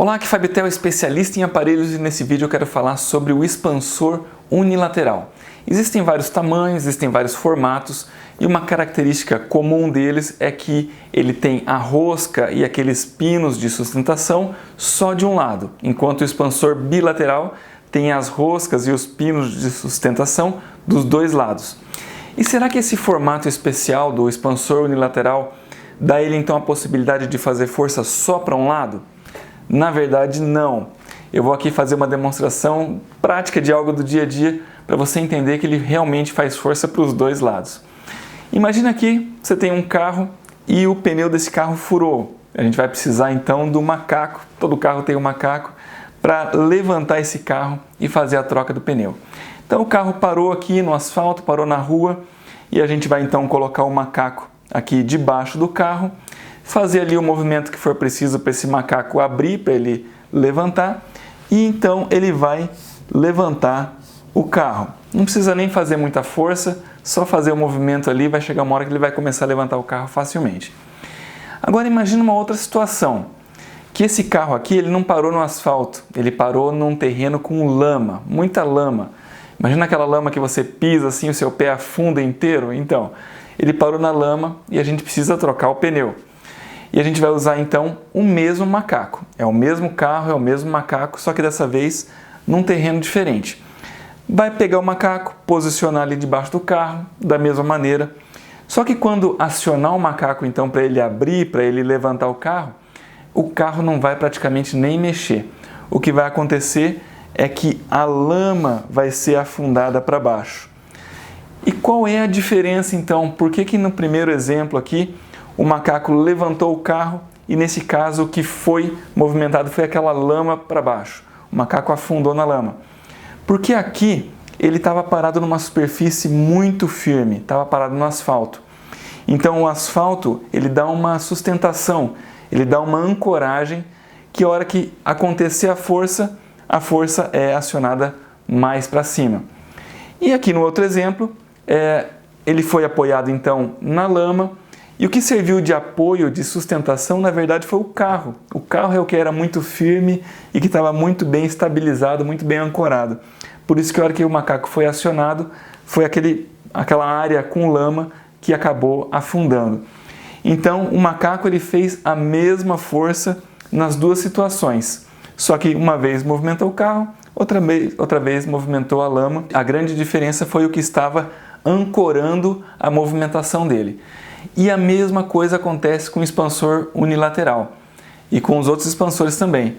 Olá, aqui é Fábio Tel, especialista em aparelhos, e nesse vídeo eu quero falar sobre o expansor unilateral. Existem vários tamanhos, existem vários formatos e uma característica comum deles é que ele tem a rosca e aqueles pinos de sustentação só de um lado, enquanto o expansor bilateral tem as roscas e os pinos de sustentação dos dois lados. E será que esse formato especial do expansor unilateral dá ele então a possibilidade de fazer força só para um lado? Na verdade, não. Eu vou aqui fazer uma demonstração prática de algo do dia a dia para você entender que ele realmente faz força para os dois lados. Imagina aqui, você tem um carro e o pneu desse carro furou. A gente vai precisar então do macaco, todo carro tem um macaco, para levantar esse carro e fazer a troca do pneu. Então o carro parou aqui no asfalto, parou na rua e a gente vai então colocar o macaco aqui debaixo do carro, fazer ali o movimento que for preciso para esse macaco abrir, para ele levantar, e então ele vai levantar o carro. Não precisa nem fazer muita força, só fazer o movimento ali, vai chegar uma hora que ele vai começar a levantar o carro facilmente. Agora imagina uma outra situação, que esse carro aqui ele não parou no asfalto, ele parou num terreno com lama, muita lama. Imagina aquela lama que você pisa assim, o seu pé afunda inteiro? Então, ele parou na lama e a gente precisa trocar o pneu. E a gente vai usar então o mesmo macaco. É o mesmo carro, é o mesmo macaco, só que dessa vez num terreno diferente. Vai pegar o macaco, posicionar ali debaixo do carro, da mesma maneira. Só que quando acionar o macaco então para ele abrir, para ele levantar o carro não vai praticamente nem mexer. O que vai acontecer é que a lama vai ser afundada para baixo. E qual é a diferença então? Por que no primeiro exemplo aqui o macaco levantou o carro e nesse caso o que foi movimentado foi aquela lama para baixo? O macaco afundou na lama. Porque aqui ele estava parado numa superfície muito firme, estava parado no asfalto. Então o asfalto ele dá uma sustentação, ele dá uma ancoragem que a hora que acontecer a força é acionada mais para cima. E aqui no outro exemplo, ele foi apoiado então na lama e o que serviu de apoio, de sustentação, na verdade foi o carro. O carro é o que era muito firme e que estava muito bem estabilizado, muito bem ancorado. Por isso que a hora que o macaco foi acionado, foi aquela área com lama que acabou afundando. Então o macaco ele fez a mesma força nas duas situações. Só que uma vez movimentou o carro, outra vez movimentou a lama. A grande diferença foi o que estava ancorando a movimentação dele. E a mesma coisa acontece com o expansor unilateral e com os outros expansores também.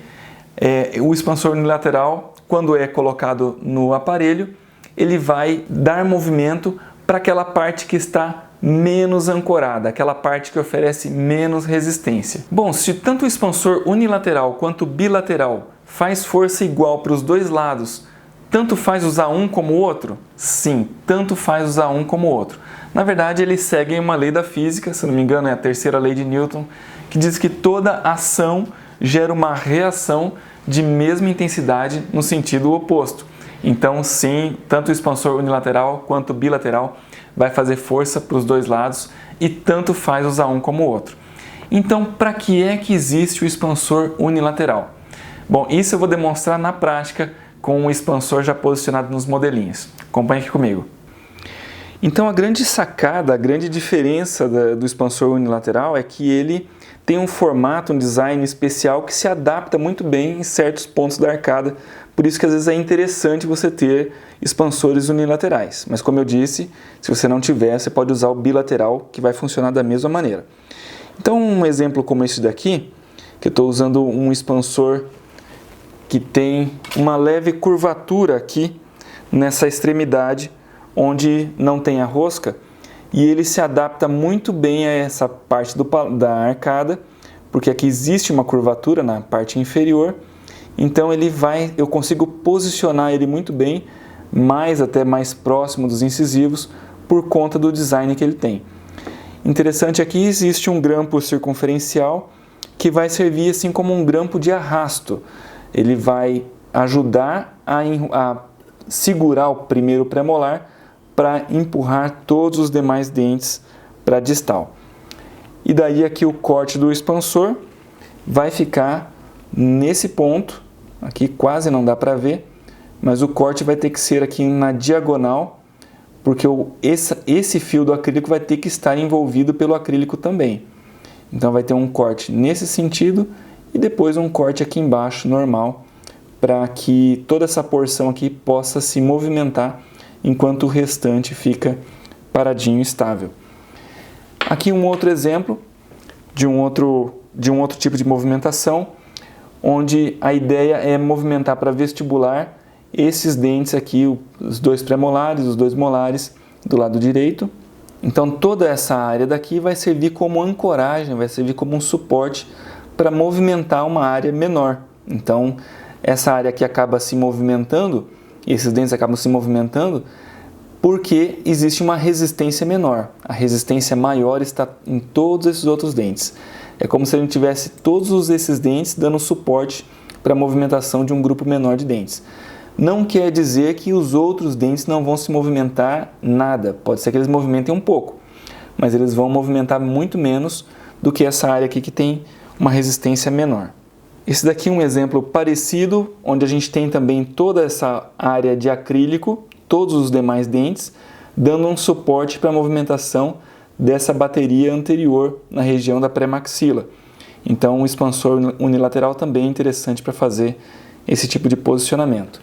O expansor unilateral, quando é colocado no aparelho, ele vai dar movimento para aquela parte que está menos ancorada, aquela parte que oferece menos resistência. Bom, se tanto o expansor unilateral quanto o bilateral faz força igual para os dois lados, tanto faz usar um como o outro? Sim, tanto faz usar um como o outro. Na verdade, eles seguem uma lei da física, se não me engano é a terceira lei de Newton, que diz que toda ação gera uma reação de mesma intensidade no sentido oposto. Então, sim, tanto o expansor unilateral quanto o bilateral vai fazer força para os dois lados e tanto faz usar um como o outro. Então, para que é que existe o expansor unilateral? Bom, isso eu vou demonstrar na prática com o expansor já posicionado nos modelinhos. Acompanhe aqui comigo. Então a grande sacada, a grande diferença do expansor unilateral é que ele tem um formato, um design especial que se adapta muito bem em certos pontos da arcada, por isso que às vezes é interessante você ter expansores unilaterais. Mas como eu disse, se você não tiver, você pode usar o bilateral, que vai funcionar da mesma maneira. Então um exemplo como esse daqui, que eu estou usando um expansor que tem uma leve curvatura aqui nessa extremidade, onde não tem a rosca, e ele se adapta muito bem a essa parte da arcada, porque aqui existe uma curvatura na parte inferior, então eu consigo posicionar ele muito bem, até mais próximo dos incisivos, por conta do design que ele tem. Interessante aqui, existe um grampo circunferencial que vai servir assim como um grampo de arrasto. Ele vai ajudar a segurar o primeiro premolar para empurrar todos os demais dentes para a distal. E daí aqui o corte do expansor vai ficar nesse ponto, aqui quase não dá para ver, mas o corte vai ter que ser aqui na diagonal, porque esse fio do acrílico vai ter que estar envolvido pelo acrílico também. Então vai ter um corte nesse sentido e depois um corte aqui embaixo normal, para que toda essa porção aqui possa se movimentar enquanto o restante fica paradinho e estável. Aqui um outro exemplo de um outro tipo de movimentação, onde a ideia é movimentar para vestibular esses dentes aqui, os dois pré-molares, os dois molares do lado direito. Então toda essa área daqui vai servir como ancoragem, vai servir como um suporte para movimentar uma área menor. Então essa área aqui acaba se movimentando, esses dentes acabam se movimentando porque existe uma resistência menor. A resistência maior está em todos esses outros dentes. É como se a gente tivesse todos esses dentes dando suporte para a movimentação de um grupo menor de dentes. Não quer dizer que os outros dentes não vão se movimentar nada. Pode ser que eles movimentem um pouco, mas eles vão movimentar muito menos do que essa área aqui que tem uma resistência menor. Esse daqui é um exemplo parecido, onde a gente tem também toda essa área de acrílico, todos os demais dentes, dando um suporte para a movimentação dessa bateria anterior na região da pré-maxila. Então, um expansor unilateral também é interessante para fazer esse tipo de posicionamento.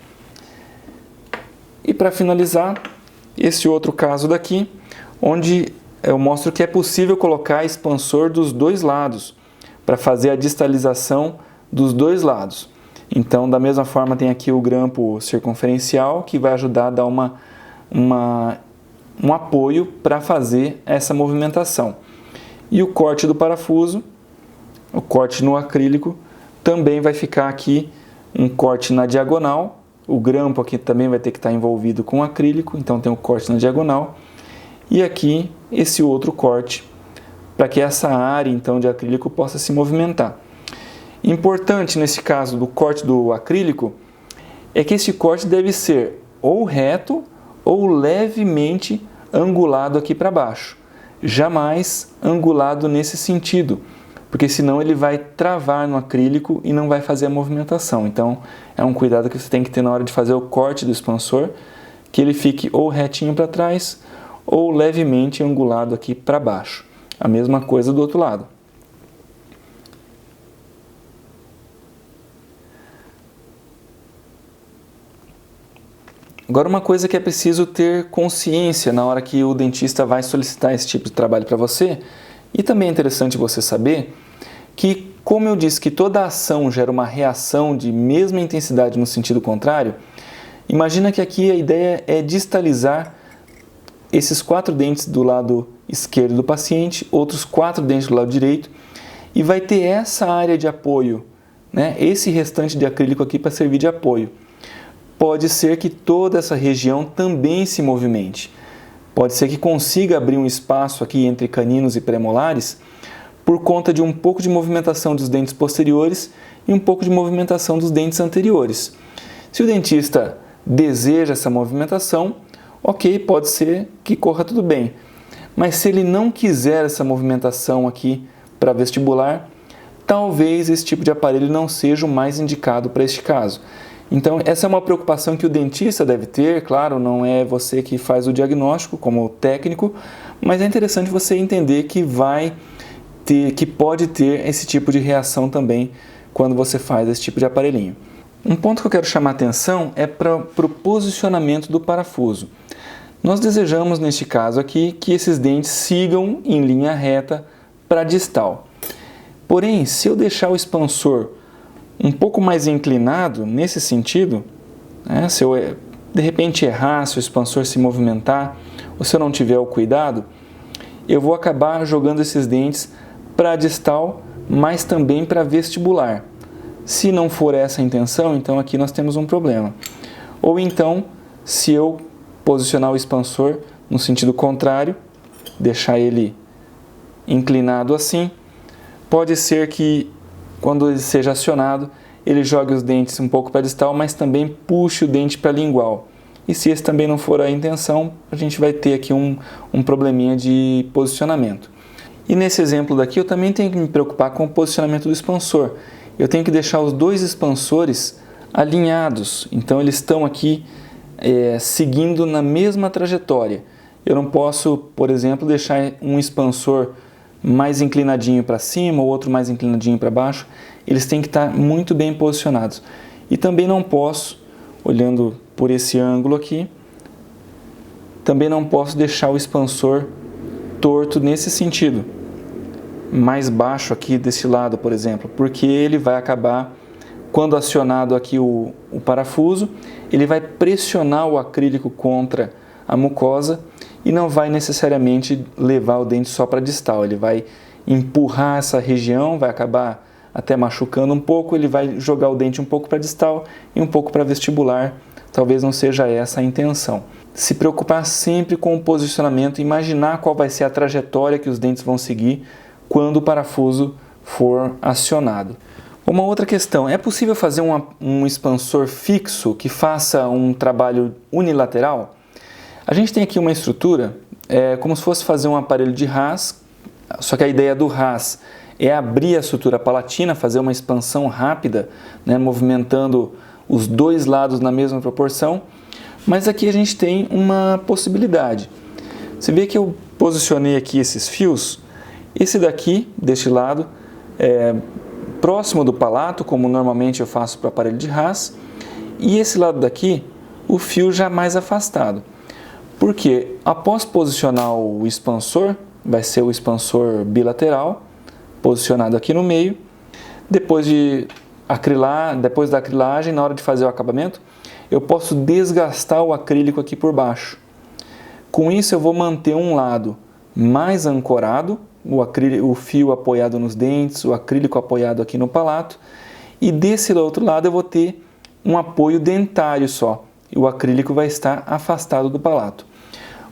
E para finalizar, esse outro caso daqui, onde eu mostro que é possível colocar expansor dos dois lados, para fazer a distalização dos dois lados. Então, da mesma forma, tem aqui o grampo circunferencial, que vai ajudar a dar um apoio para fazer essa movimentação. E o corte do parafuso, o corte no acrílico, também vai ficar aqui um corte na diagonal. O grampo aqui também vai ter que estar envolvido com acrílico, então tem um corte na diagonal. E aqui esse outro corte, para que essa área então de acrílico possa se movimentar. Importante nesse caso do corte do acrílico é que esse corte deve ser ou reto ou levemente angulado aqui para baixo, jamais angulado nesse sentido, porque senão ele vai travar no acrílico e não vai fazer a movimentação. Então é um cuidado que você tem que ter na hora de fazer o corte do expansor, que ele fique ou retinho para trás ou levemente angulado aqui para baixo. A mesma coisa do outro lado. Agora, uma coisa que é preciso ter consciência na hora que o dentista vai solicitar esse tipo de trabalho para você, e também é interessante você saber que, como eu disse que toda ação gera uma reação de mesma intensidade no sentido contrário, imagina que aqui a ideia é distalizar esses 4 dentes do lado esquerdo do paciente, outros 4 dentes do lado direito, e vai ter essa área de apoio, né? Esse restante de acrílico aqui para servir de apoio. Pode ser que toda essa região também se movimente. Pode ser que consiga abrir um espaço aqui entre caninos e premolares por conta de um pouco de movimentação dos dentes posteriores e um pouco de movimentação dos dentes anteriores. Se o dentista deseja essa movimentação, ok, pode ser que corra tudo bem. Mas se ele não quiser essa movimentação aqui para vestibular, talvez esse tipo de aparelho não seja o mais indicado para este caso. Então, essa é uma preocupação que o dentista deve ter, claro, não é você que faz o diagnóstico como técnico, mas é interessante você entender que pode ter esse tipo de reação também quando você faz esse tipo de aparelhinho. Um ponto que eu quero chamar a atenção é para o posicionamento do parafuso. Nós desejamos, neste caso aqui, que esses dentes sigam em linha reta para a distal. Porém, se eu deixar o expansor um pouco mais inclinado nesse sentido, né, se eu de repente errar, se o expansor se movimentar, ou se eu não tiver o cuidado, eu vou acabar jogando esses dentes para a distal, mas também para vestibular. Se não for essa a intenção, então aqui nós temos um problema. Ou então, se eu posicionar o expansor no sentido contrário, deixar ele inclinado assim, pode ser que quando ele seja acionado, ele jogue os dentes um pouco para a distal, mas também puxe o dente para a lingual. E se esse também não for a intenção, a gente vai ter aqui um probleminha de posicionamento. E nesse exemplo daqui, eu também tenho que me preocupar com o posicionamento do expansor. eu tenho que deixar os dois expansores alinhados. Então eles estão aqui seguindo na mesma trajetória. Eu não posso, por exemplo, deixar um expansor mais inclinadinho para cima, ou outro mais inclinadinho para baixo. Eles têm que estar muito bem posicionados. E também não posso, olhando por esse ângulo aqui, também não posso deixar o expansor torto nesse sentido, mais baixo aqui desse lado, por exemplo, porque ele vai acabar, quando acionado aqui o parafuso, ele vai pressionar o acrílico contra a mucosa e não vai necessariamente levar o dente só para distal, ele vai empurrar essa região, vai acabar até machucando um pouco, ele vai jogar o dente um pouco para distal e um pouco para vestibular. Talvez não seja essa a intenção. Se preocupar sempre com o posicionamento, imaginar qual vai ser a trajetória que os dentes vão seguir quando o parafuso for acionado. Uma outra questão, é possível fazer um expansor fixo que faça um trabalho unilateral? A gente tem aqui uma estrutura, como se fosse fazer um aparelho de Haas, só que a ideia do Haas é abrir a sutura palatina, fazer uma expansão rápida, né, movimentando os dois lados na mesma proporção, mas aqui a gente tem uma possibilidade. Você vê que eu posicionei aqui esses fios, esse daqui, deste lado, próximo do palato, como normalmente eu faço para o aparelho de Haas, e esse lado daqui, o fio já mais afastado. Porque após posicionar o expansor, vai ser o expansor bilateral, posicionado aqui no meio, depois da acrilagem, na hora de fazer o acabamento, eu posso desgastar o acrílico aqui por baixo. Com isso eu vou manter um lado mais ancorado, o fio apoiado nos dentes, o acrílico apoiado aqui no palato, e desse outro lado eu vou ter um apoio dentário só, e o acrílico vai estar afastado do palato.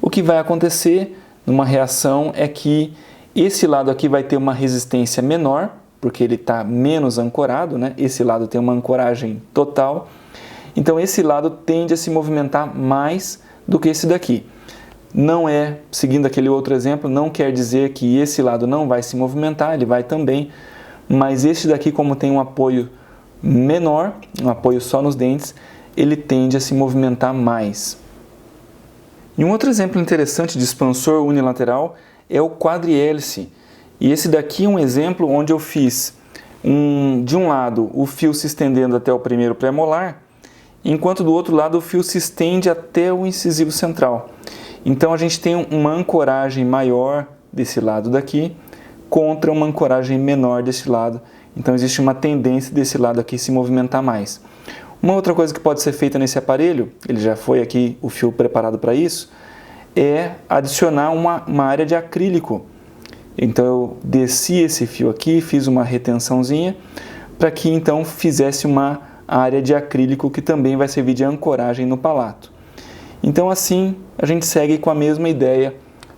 O que vai acontecer numa reação é que esse lado aqui vai ter uma resistência menor, porque ele está menos ancorado, né? Esse lado tem uma ancoragem total, então esse lado tende a se movimentar mais do que esse daqui. Não é, seguindo aquele outro exemplo, não quer dizer que esse lado não vai se movimentar, ele vai também, mas este daqui, como tem um apoio menor, um apoio só nos dentes, ele tende a se movimentar mais. E um outro exemplo interessante de expansor unilateral é o quadrihélice. E esse daqui é um exemplo onde eu fiz, de um lado, o fio se estendendo até o primeiro pré-molar, enquanto do outro lado o fio se estende até o incisivo central. Então a gente tem uma ancoragem maior desse lado daqui contra uma ancoragem menor desse lado. Então existe uma tendência desse lado aqui se movimentar mais. Uma outra coisa que pode ser feita nesse aparelho, ele já foi aqui o fio preparado para isso, é adicionar uma área de acrílico. Então eu desci esse fio aqui, fiz uma retençãozinha para que então fizesse uma área de acrílico que também vai servir de ancoragem no palato. Então assim a gente segue com a mesma ideia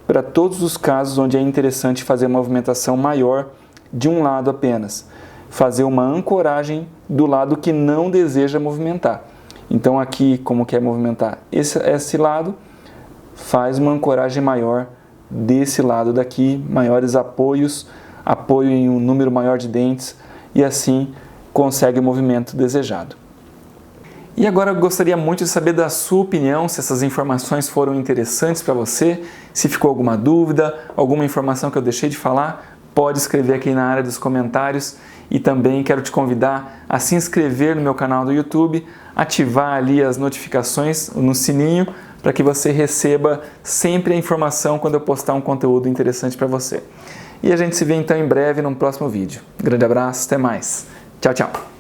para todos os casos onde é interessante fazer uma movimentação maior de um lado apenas. Fazer uma ancoragem do lado que não deseja movimentar. Então aqui, como quer movimentar esse lado, faz uma ancoragem maior desse lado daqui, maiores apoios, apoio em um número maior de dentes e assim consegue o movimento desejado. E agora eu gostaria muito de saber da sua opinião, se essas informações foram interessantes para você, se ficou alguma dúvida, alguma informação que eu deixei de falar, pode escrever aqui na área dos comentários. E também quero te convidar a se inscrever no meu canal do YouTube, ativar ali as notificações no sininho para que você receba sempre a informação quando eu postar um conteúdo interessante para você. E a gente se vê então em breve num próximo vídeo. Grande abraço, até mais. Tchau, tchau.